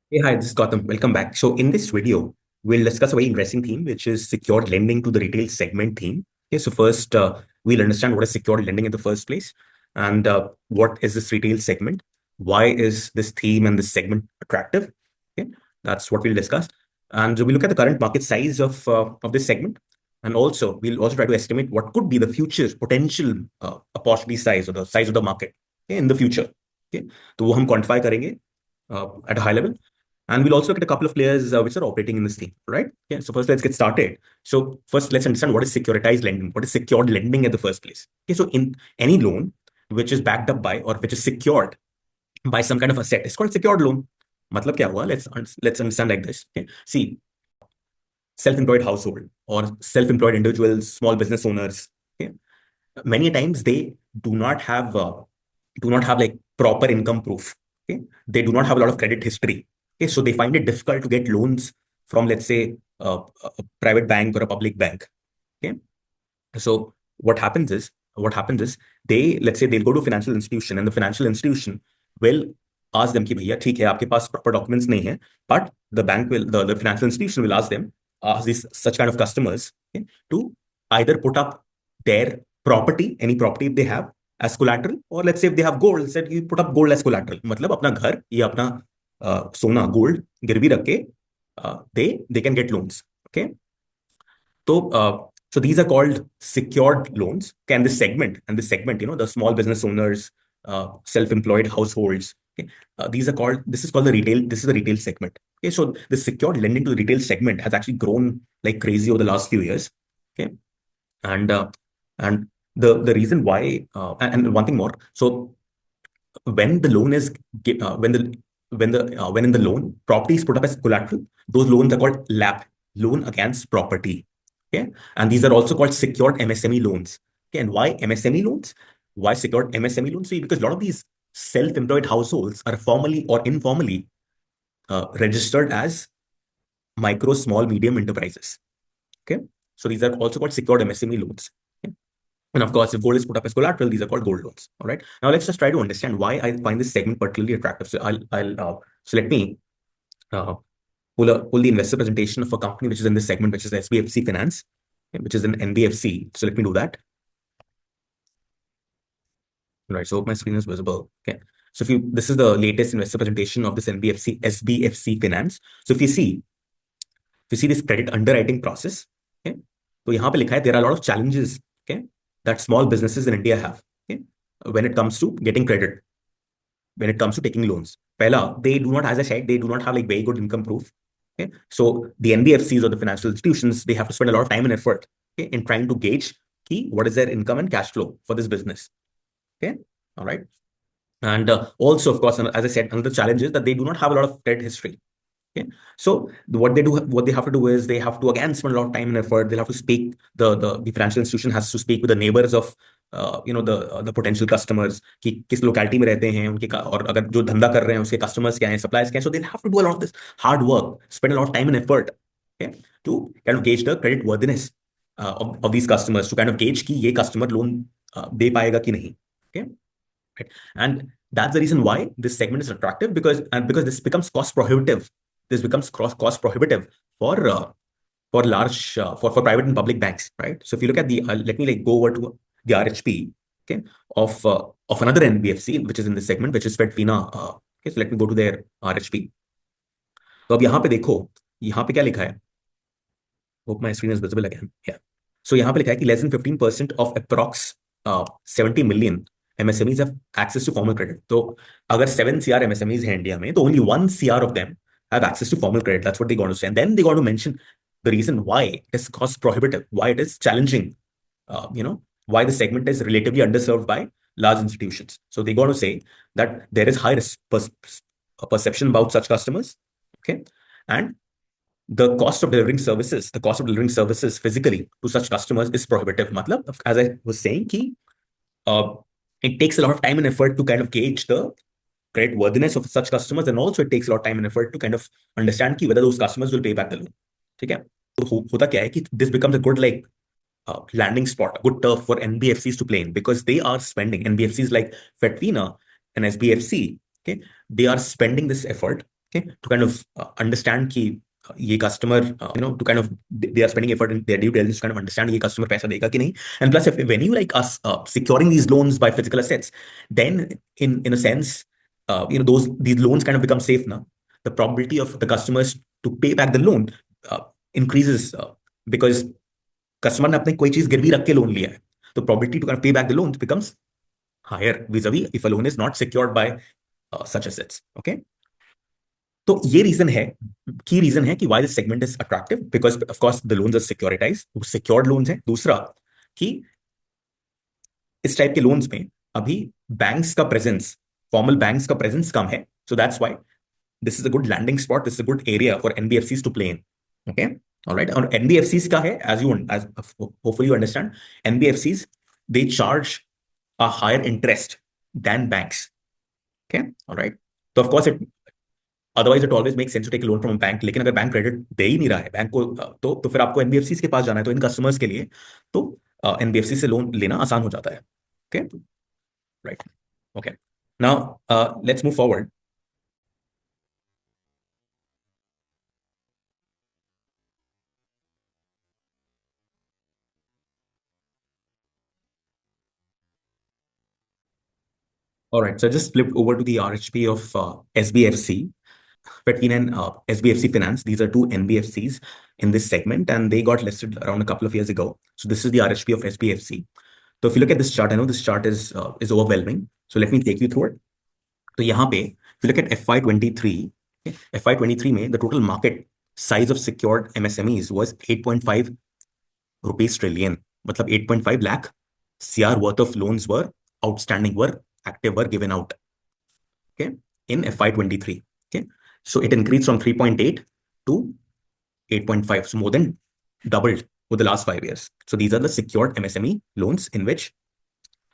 Hey, hi, this is Gautam. Welcome back. So in this video, we'll discuss a very interesting theme, which is secured lending to the retail segment theme. Okay, so first, we'll understand what is secured lending in the first place and what is this retail segment? Why is this theme and this segment attractive? Okay, that's what we'll discuss. And we'll look at the current market size of this segment. And also, we'll also try to estimate what could be the future potential opportunity size or the size of the market, okay, in the future. Okay, तो वो हम quantify करेंगे at a high level. And we'll also look at a couple of players which are operating in this theme, right? Yeah. So first, let's get started. So first, let's understand what is securitized lending. What is secured lending at the first place? Okay. So in any loan which is backed up by or which is secured by some kind of asset, it's called secured loan. मतलब क्या हुआ? Let's understand like this. Okay. See, self-employed household or self-employed individuals, small business owners. Okay. Many times they do not have like proper income proof. Okay. They do not have a lot of credit history. Okay. So they find it difficult to get loans from, let's say, a private bank or a public bank. Okay. So what happens is they, let's say, they'll go to a financial institution and the financial institution will ask them कि भैया ठीक है आपके पास proper documents नहीं है, but the financial institution will ask them, these such kind of customers, okay, to either put up their property, any property they have, as collateral, or let's say if they have gold, said you put up gold as collateral, मतलब अपना घर या अपना सोना gold गिरवी रख के they can get loans. Okay. So these are called secured loans. Okay, and this segment, the small business owners, self-employed households. Okay, this is called the retail. This is the retail segment. Okay, so the secured lending to the retail segment has actually grown like crazy over the last few years. Okay, and the reason why, and one thing more. So when the loan is when in the loan property is put up as collateral, those loans are called LAP, loan against property. Okay, and these are also called secured MSME loans. Okay, and why MSME loans? Why secured MSME loans? See, because a lot of these self-employed households are formally or informally registered as micro, small, medium enterprises. Okay, so these are also called secured MSME loans. Okay? And of course, if gold is put up as collateral, these are called gold loans. All right. Now let's just try to understand why I find this segment particularly attractive. So let me pull the investor presentation of a company which is in this segment, which is SBFC Finance, okay, which is an NBFC. So let me do that. All right. So my screen is visible. Okay. So this is the latest investor presentation of this SBFC Finance. So if you see this credit underwriting process, okay, तो यहाँ पे लिखा है there are a lot of challenges, okay, that small businesses in India have, okay, when it comes to getting credit, when it comes to taking loans. Pehla, they do not, as I said, they do not have like very good income proof. Okay, so the NBFCs or the financial institutions, they have to spend a lot of time and effort, okay, in trying to gauge what is their income and cash flow for this business. Okay, all right. And also, of course, as I said, another challenge is that they do not have a lot of credit history. Okay. So what they have to do is they have to again spend a lot of time and effort. They'll have to speak. The financial institution has to speak with the neighbors of the potential customers कि किस locality में रहते हैं उनके और अगर जो धंधा कर रहे हैं उसके customers क्या हैं, suppliers क्या हैं. So they'll have to do a lot of this hard work, spend a lot of time and effort, okay, to kind of gauge the credit worthiness of these customers, to kind of gauge कि ये customer loan दे पाएगा कि नहीं. Okay. Right. And that's the reason why this segment is attractive, because this becomes cost prohibitive. This becomes cost prohibitive for large for private and public banks, right? So if you look at the let me like go over to the RHP, okay, of another NBFC which is in this segment, which is FedFina. Okay, so let me go to their RHP. तो अब यहाँ पे देखो, यहाँ पे क्या लिखा है? Hope my screen is visible again. Yeah. So यहाँ पे लिखा है कि less than 15% of approx 70 million MSMEs have access to formal credit. तो अगर 7 CR MSMEs हैं इंडिया में, तो only 1 CR of them have access to formal credit. That's what they're going to say. And then they're going to mention the reason why it is cost prohibitive, why it is challenging, why the segment is relatively underserved by large institutions. So they're going to say that there is high perception about such customers, okay, and the cost of delivering services physically to such customers is prohibitive. Matlab, as I was saying, it takes a lot of time and effort to kind of gauge the credit worthiness of such customers, and also it takes a lot of time and effort to kind of understand whether those customers will pay back the loan. Okay? So होता क्या है कि this becomes a good landing spot, a good turf for NBFCs to play in, because they are spending, NBFCs like FedFina and SBFC, okay, they are spending this effort okay, to kind of understand कि ये customer, to kind of they are spending effort in their due diligence to kind of understand ये customer पैसा देगा कि नहीं. And plus, if when you like us securing these loans by physical assets, then in a sense, these loans kind of become safe now. The probability of the customers to pay back the loan increases because customer ने अपने कोई चीज गिरवी रख के loan लिया है. The probability to kind of pay back the loans becomes higher vis-a-vis if a loan is not secured by such assets. Okay. तो ये रीजन है, की रीजन है कि why this segment is attractive, because of course the loans are securitized, secured loans हैं. दूसरा कि इस टाइप के लोन्स में अभी बैंक्स का प्रेजेंस, फॉर्मल बैंक्स का प्रेजेंस कम है. So that's why this is a good lending spot, this is a good area for NBFCs to play in. Okay, alright. और एनबीएफसीज का है, as hopefully you understand, NBFCs they charge a higher interest than banks. Okay, all right. So of course, otherwise it always makes sense to take a loan from a bank. लेकिन अगर bank credit दे ही नहीं रहा है bank को, तो फिर आपको NBFC के पास जाना है. तो इन कस्टमर्स के लिए तो एनबीएफसी से लोन लेना आसान हो जाता है. Okay, right. Okay, now let's move forward. All right, so I just flipped over to the RHP of SBFC, FedFina and SBFC Finance. These are two NBFCs in this segment, and they got listed around a couple of years ago. So this is the RHP of SBFC. So if you look at this chart, I know this chart is overwhelming. So let me take you through it. तो यहाँ पे if you look at FY23 में the total market size of secured MSMEs was 8.5 rupees trillion. मतलब 8.5 lakh CR worth of loans were outstanding, were active, were given out. Okay, in FY23. Okay, so it increased from 3.8 to 8.5. So more than doubled over the last 5 years. So these are the secured MSME loans in which,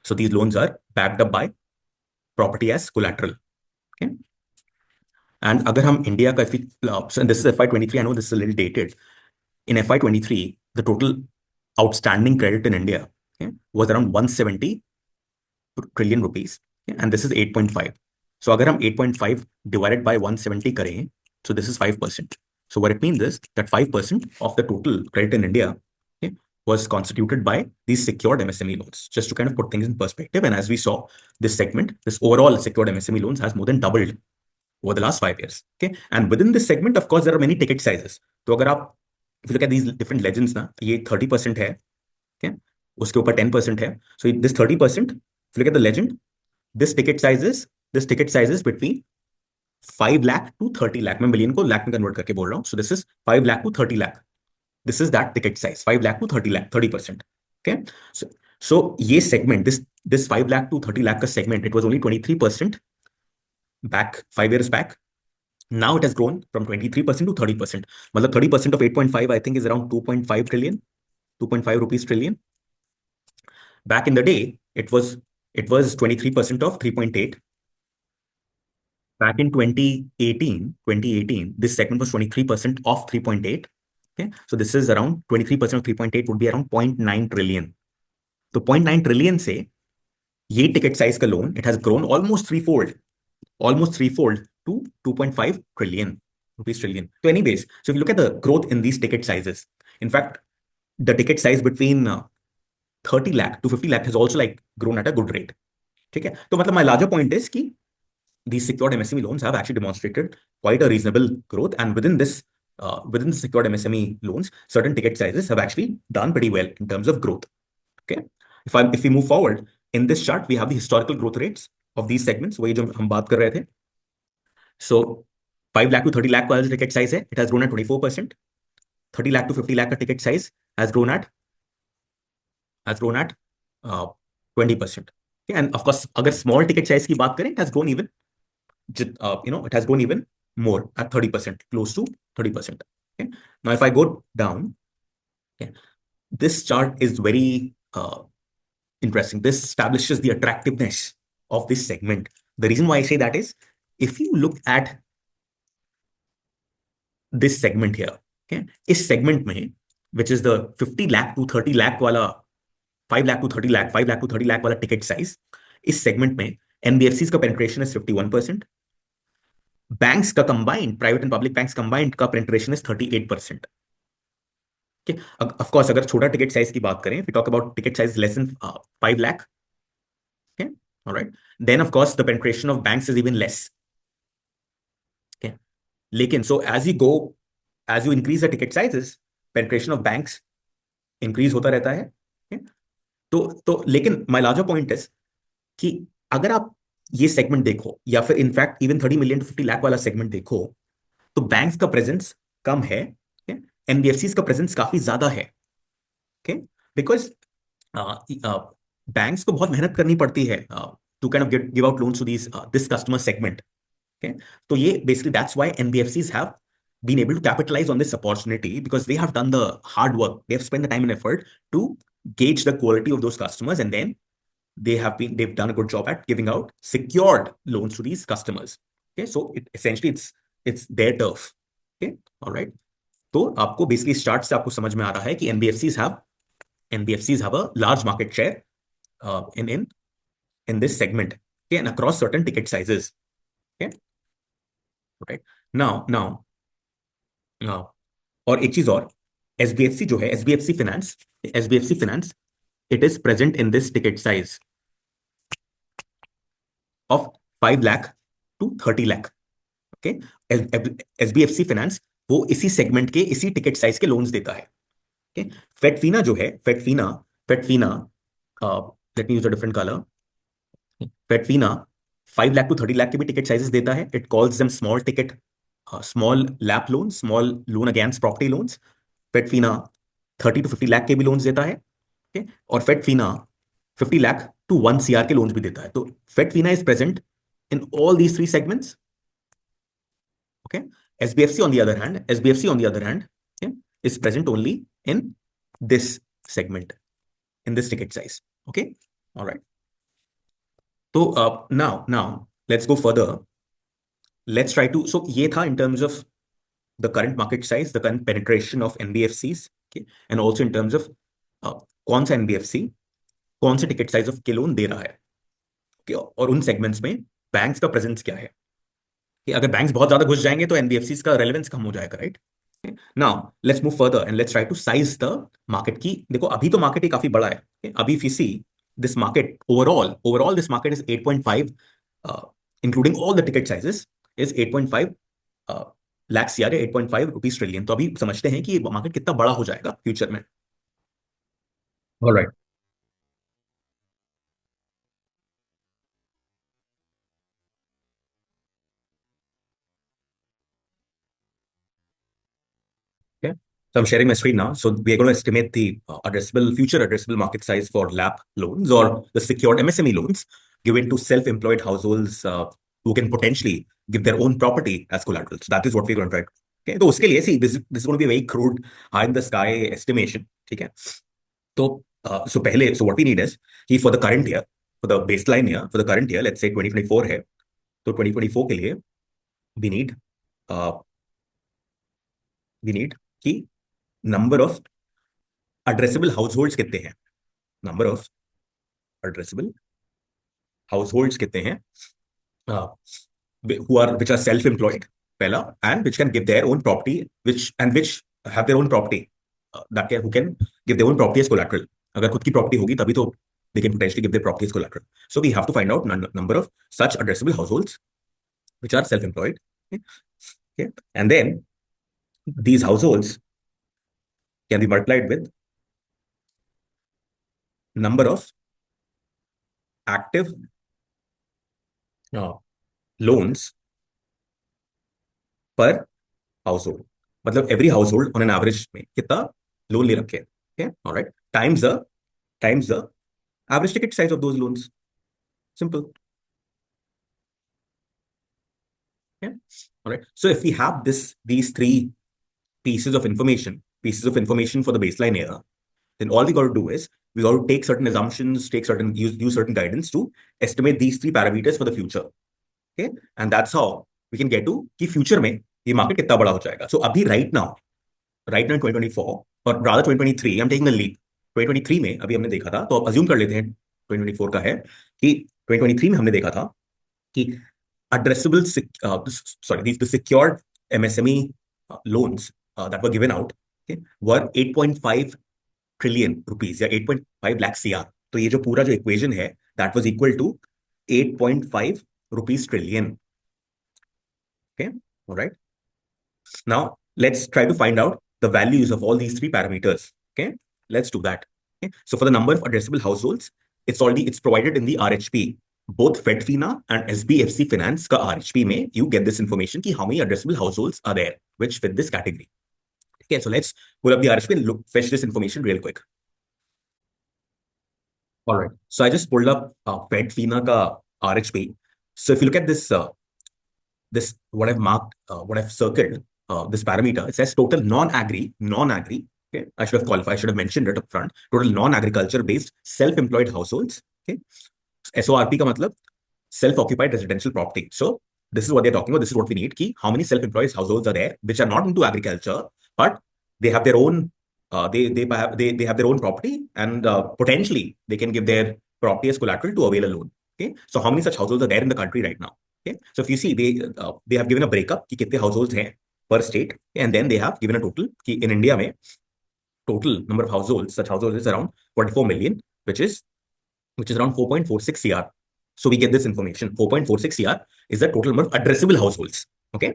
so these loans are backed up by property as collateral. Okay, and अगर हम India का, so this is FY23, I know this is a little dated. In FY23, the total outstanding credit in India, okay, was around 170 trillion rupees. Okay, and this is 8.5. So अगर हम 8.5 divided by 170 करें, so this is 5%. So what it means is that 5% of the total credit in India, okay, was constituted by these secured MSME loans, just to kind of put things in perspective. And as we saw, this segment, this overall secured MSME loans has more than doubled over the last 5 years. Okay, and within this segment, of course, there are many ticket sizes. So अगर आप, if you look at these different legends ना, ये 30% है, okay, उसके ऊपर 10% है. So this 30%, if you look at the legend, this ticket size is between 5 lakh to 30 lakh. मैं million को लाख में कन्वर्ट करके बोल रहा हूँ. So this is 5 lakh to 30 lakh. This is that ticket size, 5 lakh to 30 lakh, 30%. Okay, so ये segment, this 5 lakh to 30 lakh का segment, it was only 23% back 5 years back. Now it has grown from 23% to 30%. मतलब 30% of 8.5, I think, is around 2.5 trillion, 2.5 rupees trillion. Back in the day, it was 23% of 3.8. Back in 2018, this segment was 23% of 3.8. Okay, so this is around 23% of 3.8 would be around 0.9 trillion. तो 0.9 trillion से ये ticket size का loan, it has grown almost threefold to 2.5 trillion rupees trillion. So anyways, so if you look at the growth in these ticket sizes, in fact, the ticket size between 30 lakh to 50 lakh has also like grown at a good rate. ठीक है, तो मतलब my larger point is कि these secured MSME loans have actually demonstrated quite a reasonable growth, and within the secured MSME loans, certain ticket sizes have actually done pretty well in terms of growth. Okay, if we move forward in this chart, we have the historical growth rates of these segments. वही जो हम बात कर रहे थे. So 5 lakh to 30 lakh का ticket size है, it has grown at 24%. 30 lakh to 50 lakh का ticket size has grown at 20%. Okay, and of course, अगर small ticket size की बात करें, it has grown even more at 30%, close to 30%. Okay, now if I go down, okay, this chart is very interesting. This establishes the attractiveness of this segment. The reason why I say that is, if you look at this segment here, okay, इस segment में, which is the 50 lakh to 30 lakh वाला, 5 lakh to 30 lakh, 5 lakh to 30 lakh वाला ticket size, इस segment में NBFCs का penetration is 51%. Banks का combined, private and public banks combined का penetration is 38%। Of course अगर छोटा टिकट साइज की बात करें, we talk about ticket size less than 5 lakh, okay, all right, then of course the penetration of banks is even less, okay, लेकिन so as you go, as you increase the ticket sizes, penetration of banks increase होता रहता है, okay? तो लेकिन my larger point is कि अगर आप ये सेगमेंट देखो या फिर in fact even 30 million to 50 lakh वाला सेगमेंट देखो, तो बैंक्स का प्रेजेंस कम है, एनबीएफसीज का प्रेजेंस काफी ज्यादा है, ओके, बिकॉज बैंक्स को बहुत मेहनत करनी पड़ती है to kind of give out loans to this customer segment, okay. तो ये basically that's why NBFCs have been able to capitalize on this opportunity because they have done the hard work, they have spent the time and effort to gauge the quality of those customers, and then they've done a good job at giving out secured loans to these customers, okay, so essentially it's their turf, okay, all right। तो आपको basically start से आपको समझ में आ रहा है कि NBFCs have a large market share in this segment, okay, and across certain ticket sizes, okay, right। now और एक चीज और, एसबीएफसी जो है, SBFC finance, it is present in this ticket size of 5 lakh to 30 lakh, okay. SBFC finance वो इसी segment के इसी टिकट साइज के लोन्स देता है, ओके। फेडफीना जो है, Fedfina let me use a different colour, Fedfina 5 lakh to 30 lakh के भी टिकट साइजेस देता है। It calls them small ticket, small LAP loan, small loan against property loans. Fedfina 30 to 50 lakh के भी लोन्स देता है, okay? और फेडफीना 50 लाख टू 1 CR के लोन्स भी देता है। तो Fedfina is present in all these three segments, okay? SBFC on the other hand, okay, is present only in this segment, in this ticket size, okay, all right। So now let's go further, let's try to, so ये था in terms of the current market size, the current penetration of NBFCs, okay, and also in terms of कौन सा NBFC कौन से ticket size of के loan दे रहा है, okay, और उन सेगमेंट्स में बैंक्स का प्रेजेंस क्या है, कि अगर बैंक्स बहुत ज्यादा घुस जाएंगे तो एनबीएफसीज का रेलेवेंस कम हो जाएगा, right. Now let's move further and let's try to size the market की। देखो अभी तो मार्केट ही काफी बड़ा है, okay? अभी if you see this market overall this market is 8.5 including all the ticket sizes is 8.5 lakh CR, 8.5 rupees trillion. तो अभी समझते हैं कि मार्केट कितना बड़ा हो जाएगा फ्यूचर में, alright. Okay. So I'm sharing my screen now. So we are going to estimate the future addressable market size for LAP loans or the secured MSME loans given to self-employed households who can potentially give their own property as collateral. So that is what we're going to try. Okay. तो उसके लिए see this is going to be a very crude, high in the sky estimation. ठीक है। तो so what we need is कि for the current year, for the baseline year, for the current year, let's say 2024 है, तो 2024 के लिए we need uh, कि number of addressable households कितने हैं, नंबर ऑफ addressable households कितने हैं which are self-employed पहला, and which can give their own property, which have their own property who can give their own property as collateral। अगर खुद की property होगी तभी तो they can potentially give their property as collateral। So we have to find out number of such addressable households which are self-employed, okay? And then these households can be multiplied with number of active loans पर household, मतलब every household on an average में कितना loan ले रखे हैं, alright, times the average ticket size of those loans, simple, alright. So if we have these three pieces of information for the baseline year, then all we got to do is we got to take certain assumptions, use certain guidance to estimate these three parameters for the future, okay, and that's how we can get to कि future में ये market कितना बड़ा हो जाएगा। सो अभी right now 2024 और rather 2023, I am taking a leap, 2023 में अभी हमने देखा था, तो अब अज्यूम कर लेते हैं 2024 का है कि 2023 में हमने देखा था कि addressable, the secured MSME loans that were given out, okay, were 8.5 trillion rupees या 8.5 lakh CR. तो ये जो पूरा जो equation है, that was equal to 8.5 rupees trillion. Okay, all right. Now let's try to find out the values of all these three parameters. Okay, let's do that. Okay, so for the number of addressable households, it's provided in the RHP. Both FedFina and SBFC Finance ka RHP mein, you get this information ki how many addressable households are there which fit this category. Okay, so let's pull up the RHP and fetch this information real quick. All right, so I just pulled up FedFina ka RHP. So if you look at this, this what I've marked, what I've circled, this parameter, it says total non-agri. Okay, I should have qualified. I should have mentioned it up front. Total non-agriculture based self-employed households. Okay, SORP का मतलब self-occupied residential property. So this is what they're talking about. This is what we need. Ki how many self-employed households are there which are not into agriculture, but they have their own. They have their own property, and potentially they can give their property as collateral to avail a loan. Okay, so how many such households are there in the country right now? Okay, so if you see, they have given a breakup कि कितने households हैं per state, and then they have given a total कि in India में total number of households, such households is around 44 million, which is around 4.46 CR. So we get this information. 4.46 CR is the total number of addressable households. Okay,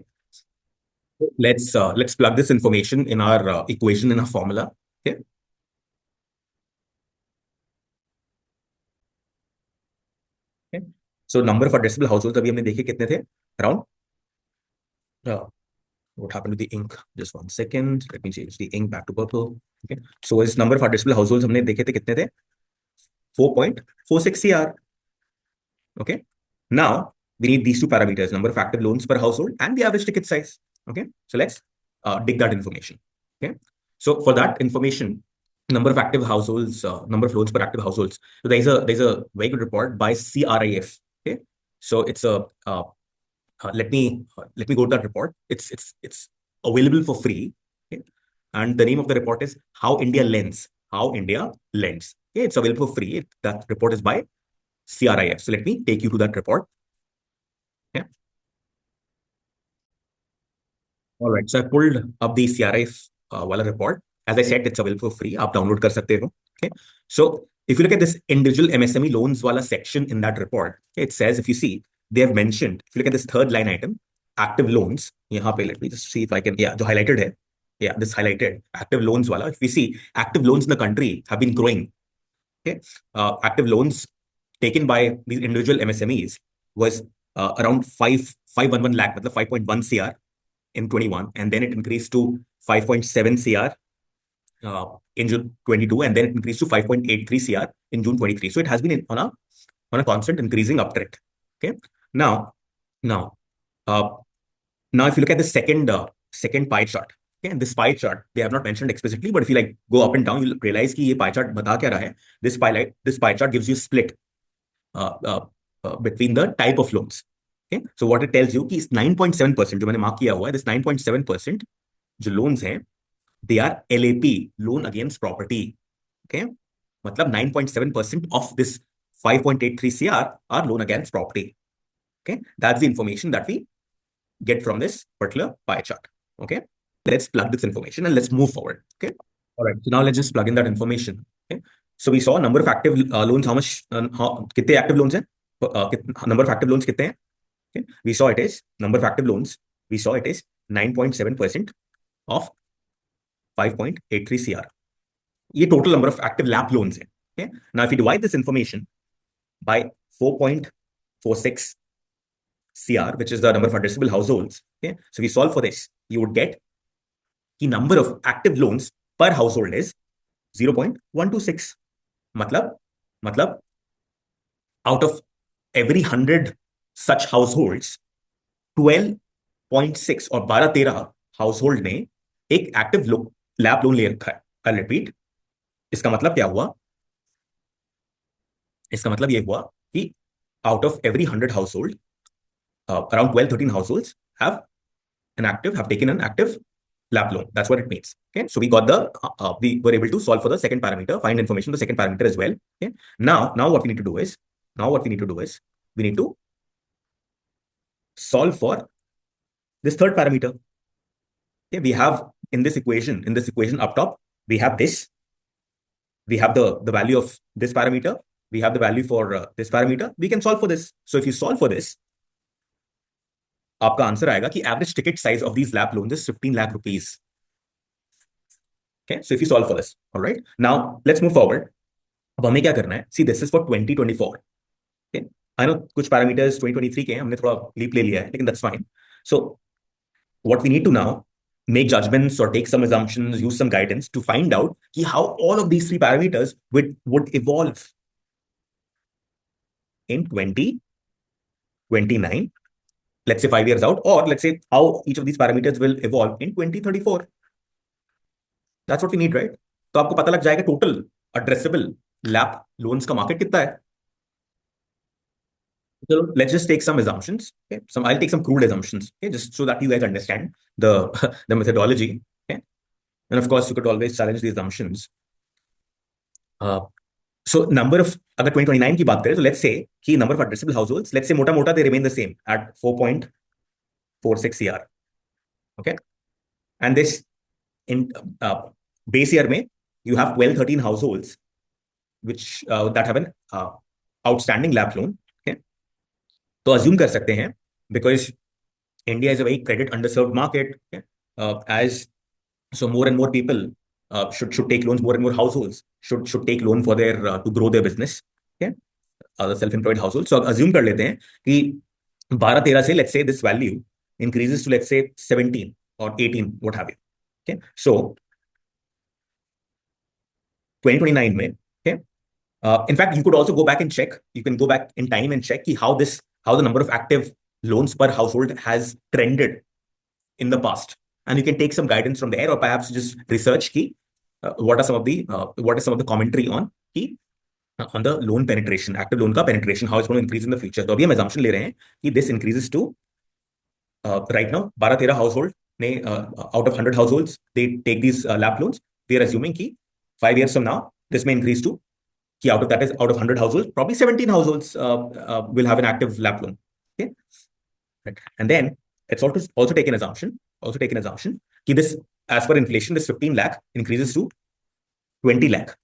let's plug this information in our equation in a formula. Okay. Okay. So number of addressable households अभी हमने देखे कितने थे? Around. What happened to the ink? Just 1 second. Let me change the ink back to purple. Okay. So इस number of addressable households हमने देखे थे कितने थे? 4.46 CR. Okay. Now we need these two parameters: number of active loans per household and the average ticket size. Okay. So let's dig that information. Okay. So for that information, number of active households, number of loans per active households. So there's a very good report by CRIF. Okay. So it's a let me go to that report. It's available for free. Okay? And the name of the report is How India Lends. How India Lends. Okay? It's available for free. That report is by CRIF. So let me take you to that report. Yeah. All right. So I pulled up the CRIF wala report. As I said, it's available for free. आप download कर सकते हो. Okay. So if you look at this individual MSME loans wala section in that report, okay, it says, if you see, they have mentioned, if you look at this third line item, active loans. यहाँ पे let me just see if I can, yeah, जो highlighted है. Yeah, this highlighted active loans wala. If we see, active loans in the country have been growing. Okay. Active loans taken by these individual MSMEs was around 511 lakh, मतलब 5.1 CR in 21, and then it increased to 5.7 CR in June 22, and then it increased to 5.83 CR in June 23. So it has been on a constant increasing uptrend. Okay. Now if you look at the second pie chart, okay, and this pie chart they have not mentioned explicitly, but if you like go up and down, you'll realize कि ये pie chart बता क्या रहा है. This pie chart gives you a split between the type of loans. Okay, so what it tells you कि 9.7% जो मैंने mark किया हुआ है, this 9.7% जो loans हैं, they are LAP, loan against property. Okay, मतलब 9.7% of this 5.83 CR are loan against property. Okay, that's the information that we get from this particular pie chart. Okay, let's plug this information and let's move forward. Okay, all right. So now let's just plug in that information. Okay, so we saw number of active loans. How much? कितने active loans हैं? Number of active loans कितने हैं? Okay, we saw it is number of active loans. We saw it is 9.7% of 5.83 CR. ये total number of active LAP loans हैं. Okay, now if you divide this information by 4.46 CR, which is the number of addressable households. Okay, so we solve for this, you would get the number of active loans per household is 0.126. मतलब out of every 100 such households, 12.6 और 12-13 household ने एक active lab loan ले रखा है. I repeat, इसका मतलब क्या हुआ? इसका मतलब ये हुआ कि out of every 100 household, around 12-13 households have taken an active lab loan. That's what it means. Okay, so we were able to solve for the second parameter, find information the second parameter as well. Okay, now what we need to do is we need to solve for this third parameter. Okay, we have in this equation up top, we have this. We have the value of this parameter. We have the value for this parameter. We can solve for this. So if you solve for this, आपका answer आएगा कि average ticket size of these LAP loans is 15 lakh rupees. Okay, so if you solve for this, all right. Now let's move forward. अब हमें क्या करना है? See, this is for 2024. Okay, I know कुछ parameters 2023 के हैं, हमने थोड़ा leap ले लिया है, लेकिन that's fine. So what we need to now make judgments or take some assumptions, use some guidance to find out how all of these three parameters would evolve in 2029, let's say 5 years out, or let's say how each of these parameters will evolve in 2034. That's what we need, right? तो आपको पता लग जाएगा total addressable LAP loans का market कितना है. So let's just take some assumptions. Okay, I'll take some crude assumptions. Okay, just so that you guys understand the the methodology. Okay, and of course you could always challenge the assumptions. So number of अगर 2029 की बात करें, तो let's say कि number of addressable households, let's say मोटा they remain the same at 4.46 CR. Okay, and this in base year में you have 12-13 households which that have an outstanding LAP loan. Okay, तो assume कर सकते हैं because India is a very credit underserved market. Okay? As so more and more people should take loans, more and more households should take loan for their to grow their business. Okay, the self-employed households. So assume कर लेते हैं कि 12-13 से let's say this value increases to let's say 17 or 18, what have you. Okay, so 2029 में, okay, in fact you could also go back and check. You can go back in time and check how the number of active loans per household has trended in the past, and you can take some guidance from there, or perhaps just research what are some of the commentary on the loan penetration, active loan ka penetration, how it's going to increase in the future. तो अभी हम assumption ले रहे हैं कि this increases to right now 12-13 household ने out of 100 households they take these LAP loans. We are assuming कि 5 years from now this may increase to out of 100 households, probably 17 households will have an active LAP loan. Okay, right. And then it's also take an assumption कि this, as per inflation, this 15 lakh increases to 20 lakh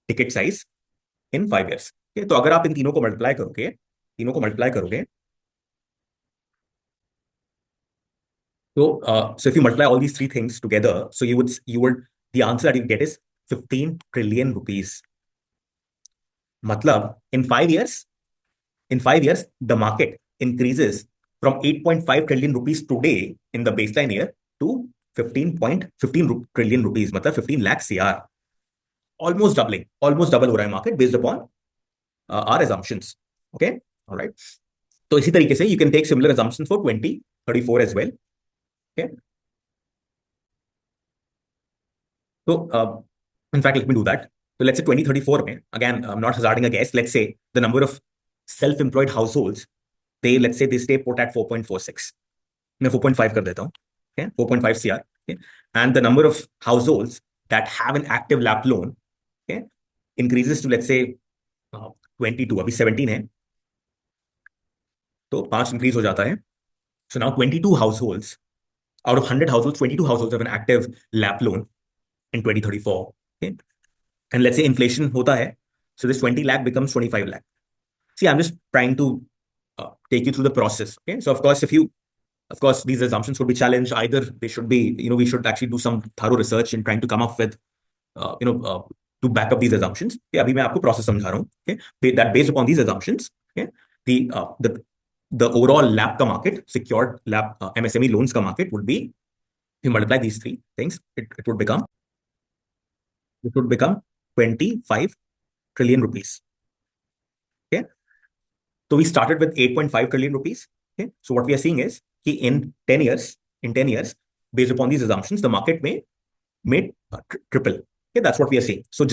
ticket size in 5 years. Okay, तो अगर आप इन तीनों को multiply करोगे, so if you multiply all these three things together, so you would the answer that you get is 15 trillion rupees. मतलब in 5 years, the market increases from 8.5 trillion rupees today in the baseline year to 15 trillion rupees, मतलब 15 lakh CR. Almost double हो रहा है market based upon our assumptions. Okay, all right. तो इसी तरीके से you can take similar assumptions for 2034 as well. Okay. So in fact, let me do that. So let's say 2034 में, again, I'm not hazarding a guess. Let's say the number of self-employed households, let's say they stay put at 4.46. मैं 4.5 कर देता हूँ. Okay, 4.5 CR. Okay, and the number of households that have an active LAP loan, okay, increases to let's say 22. अभी 17 है, तो 5 increase हो जाता है. So now 22 households out of 100 households, 22 households have an active LAP loan in 2034. Okay, and let's say inflation hota hai, so this 20 lakh becomes 25 lakh. See, I'm just trying to take you through the process. Okay, so of course these assumptions could be challenged. Either they should be, we should actually do some thorough research in trying to come up with to back up these assumptions. Okay, abhi main aapko process samjha raha hu. Okay, that based upon these assumptions, okay, the overall LAP ka market, secured LAP MSME loans ka market would be, if you multiply these three things, it would become 25 trillion rupees. Okay, so we started with 8.5 trillion rupees. Okay, so what we are seeing is in 10 years, based upon these assumptions, the market may triple. Okay, that's what we are seeing. So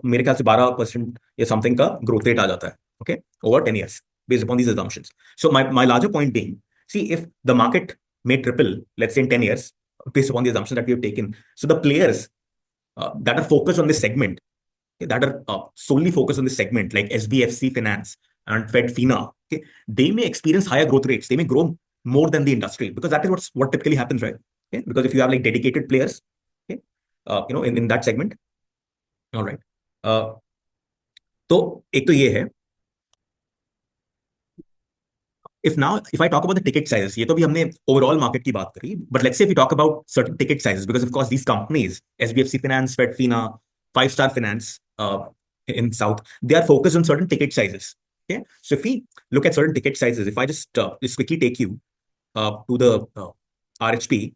मेरे ख्याल से 12% या something का growth rate आ जाता है. Okay, over 10 years based upon these assumptions. So my larger point being, see, if the market may triple, let's say in 10 years, based upon the assumptions that we have taken, so the players that are focused on this segment, that are solely focused on this segment, like SBFC finance, and FedFina, okay, they may experience higher growth rates. They may grow more than the industry because that is what typically happens, right? Okay? Because if you have like dedicated players, okay, in that segment, all right. तो एक तो ये है. If I talk about the ticket sizes, ये तो भी हमने overall market की बात करी, but let's say if we talk about certain ticket sizes, because of course these companies, SBFC Finance, FedFina, Five Star Finance, in South, they are focused on certain ticket sizes. Okay, so if we look at certain ticket sizes, if I just quickly take you to the RHP,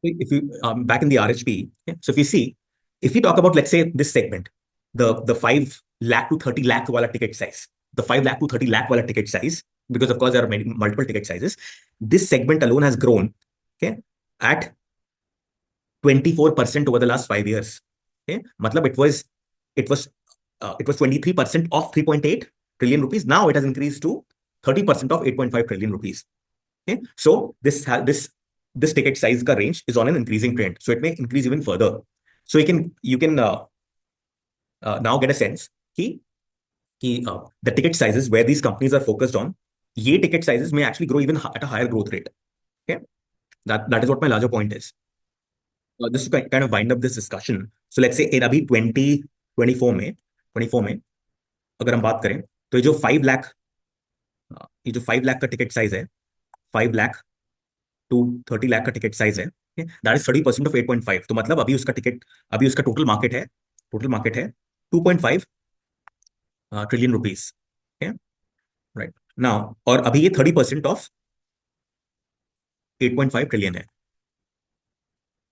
if you back in the RHP, okay, so if we talk about, let's say, this segment, the 5 lakh to 30 lakh wala ticket size, the 5 lakh to 30 lakh wala ticket size, because of course there are many multiple ticket sizes, this segment alone has grown, okay, at 24% over the last 5 years. Okay, matlab it was 23% of 3.8 trillion rupees. Now it has increased to 30% of 8.5 trillion rupees. Okay, so this ticket size ka range is on an increasing trend, so it may increase even further. So you can now get a sense कि the ticket sizes where these companies are focused on, ye ticket sizes may actually grow even at a higher growth rate. Okay, that is what my larger point is. Just to kind of wind up this discussion. So let's say in अभी 2024 में अगर हम बात करें तो ये जो 5 लाख का टिकट साइज है, 5 लाख टू 30 लाख का टिकट साइज है, दैट इज 30% ऑफ 8.5. तो मतलब अभी उसका टोटल मार्केट है 2.5 ट्रिलियन रुपीज. राइट नाउ, और अभी ये 30% ऑफ 8.5 ट्रिलियन है.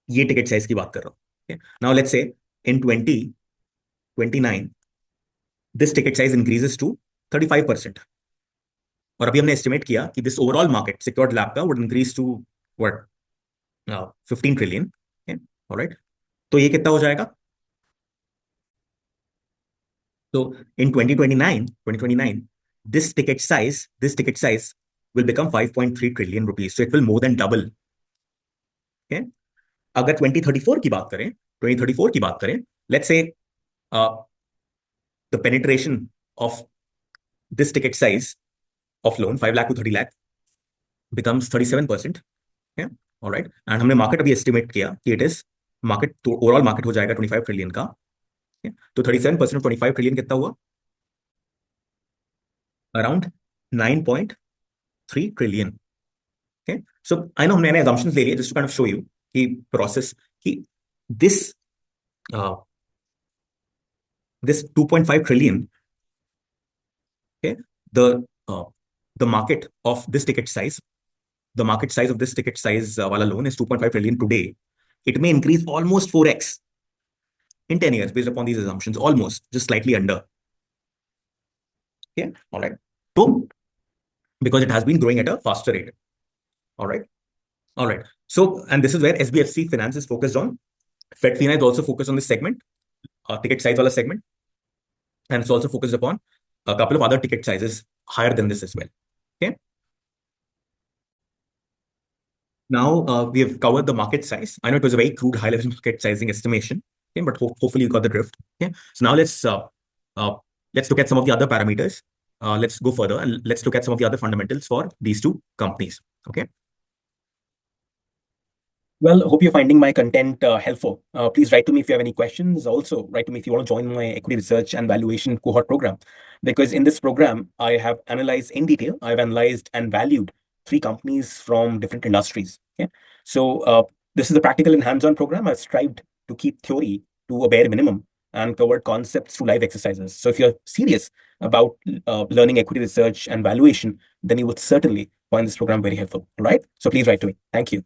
ये टिकट साइज की बात कर रहा हूं. Now let's say in 2029 this ticket size increases to 35%. और अभी हमने एस्टिमेट किया कि this overall market secured LAP का would increase to what 15 trillion. Alright, तो ये कितना हो जाएगा? तो in 2029 this ticket size will become 5.3 trillion rupees, so it will more than double. Okay, अगर 2034 की बात करें, let's say the penetration of this ticket size of loan 5 lakh to 30 lakh becomes 37%. Okay, all right, and हमने market अभी estimate किया कि it is market, तो overall market हो जाएगा 25 ट्रिलियन का. तो 37% ऑफ 25 ट्रिलियन कितना हुआ? Around 9.3 trillion. Okay, so I know हमने assumptions ले लिए just to kind of show you कि process कि this 2.5 trillion, okay, the market of this ticket size, the market size of this ticket size wala loan is 2.5 trillion today. It may increase almost 4x in 10 years based upon these assumptions, almost just slightly under. Okay, all right. So because it has been growing at a faster rate. All right. All right. So, and this is where SBFC Finance is focused on. FedFina is also focused on this segment, ticket size wala segment. And it's also focused upon a couple of other ticket sizes higher than this as well. Okay. Now we have covered the market size. I know it was a very crude high-level market sizing estimation, okay, but hopefully you got the drift. Okay. So now let's look at some of the other parameters. Let's go further and let's look at some of the other fundamentals for these two companies. Okay. Well, hope you're finding my content helpful. Please write to me if you have any questions. Also, write to me if you want to join my equity research and valuation cohort program. Because in this program, I have analyzed in detail, I've analyzed and valued 3 companies from different industries. Okay? So this is a practical and hands-on program. I've strived to keep theory to a bare minimum and covered concepts through live exercises. So if you're serious about learning equity research and valuation, then you would certainly find this program very helpful. All right? So please write to me. Thank you.